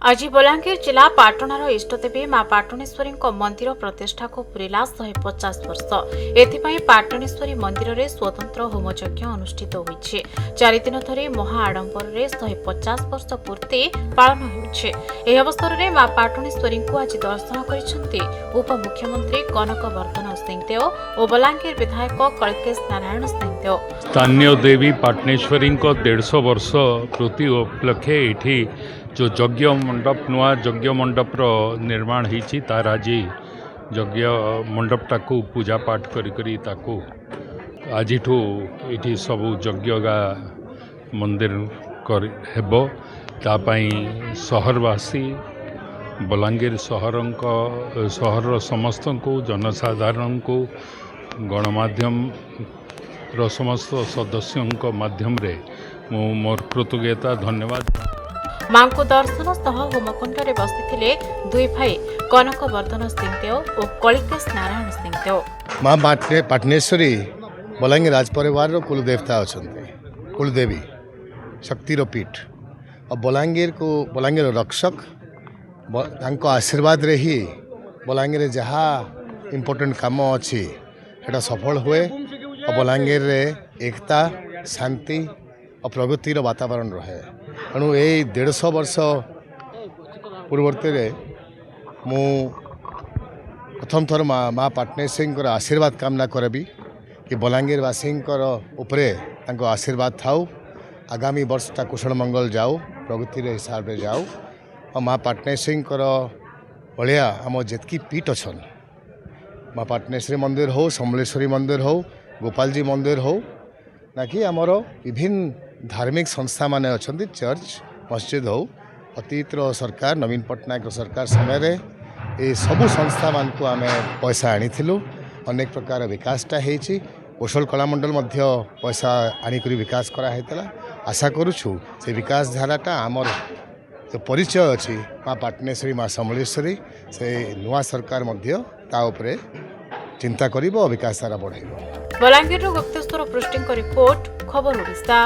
आज बलांगीर जिला पाटणार इष्टदेवी मां पाटणेश्वरी मंदिर प्रतिष्ठा को पूरा 150 वर्ष एथिपाई पाटणेश्वरी मंदिर में स्वतंत्र होमयज्ञ अनुष्ठित होइछे। 4 दिन धरी महा आडंबर में 150 वर्ष पूर्ति पालन होइछे। एही अवसर में मां पाटणेश्वरी को आज दर्शन करिसेंती उपमुख्यमंत्री कनकवर्धन सिंहदेव और बलांगीर विधायक कल्केश नारायण सिंहदेव। स्थानीय देवी पाटणेश्वरी 150 वर्ष पूर्ति उपलक्षे ये जो यज्ञ मंडप नुआ यज्ञ मंडप निर्माण होती तार आज यज्ञ मंडपटा को पूजा पाठ करी ताकू आज ये सब यज्ञ मंदिर हेबो तापाई सहरवासी बलांगीर सहर समस्त को जनसाधारण को गणमाध्यम समस्त सदस्यों माध्यम रे मोर कृतज्ञता धन्यवाद। मां को दर्शन सह होमकुंड में बसिथिले दुई भाई कनकवर्धन सिंहदेव और कलिकेश नारायण सिंहदेव। मां पाटणेश्वरी बलांगीर राज परिवार कुलदेवता अच्छा कुलदेवी शक्तिर पीठ और बलांगीर रक्षक आशीर्वाद रे ही बलांगीर जहाँ इम्पोर्टेंट काम अच्छी सेटा सफल हुए और बलांगीर रे एकता शांति और प्रगतिर वातावरण रहे। तेणु ये 150 वर्ष पूर्ववर्ती मु प्रथम थर माँ पाटणेश्वरी आशीर्वाद कामना करी कि बलांगीरवासी उपरे आशीर्वाद थाऊ आगामी वर्षटा कुशल मंगल जाऊ प्रगतिर हिसाब से जाऊ और माँ पाटणेश्वरी भाया आम जितकी पीठ अच्छा माँ पाटणेश्वरी मंदिर हो समलेश्वरी मंदिर हो गोपालजी मंदिर हो ना कि आमर विभिन्न धार्मिक संस्था माने अच्छा चर्च मस्जिद हो अतीत सरकार नवीन पट्टनायक सरकार समय ये सबू संस्था मान को आम पैसा आनी अनेक प्रकार विकासटा होती कौशल कलामंडल पैसा आनिक विकास कराइला आशा करुछु से विकास धाराटा आमर जो परिचय अच्छी माँ पाटणेश्वरी माँ समलेश्वरी से नुआ सरकार ता उपरे चिंता करिबो विकास धारा बढ़ाइबो। बलांगीर गुप्तेश्वर पृष्टि रिपोर्ट खबर ओडिशा।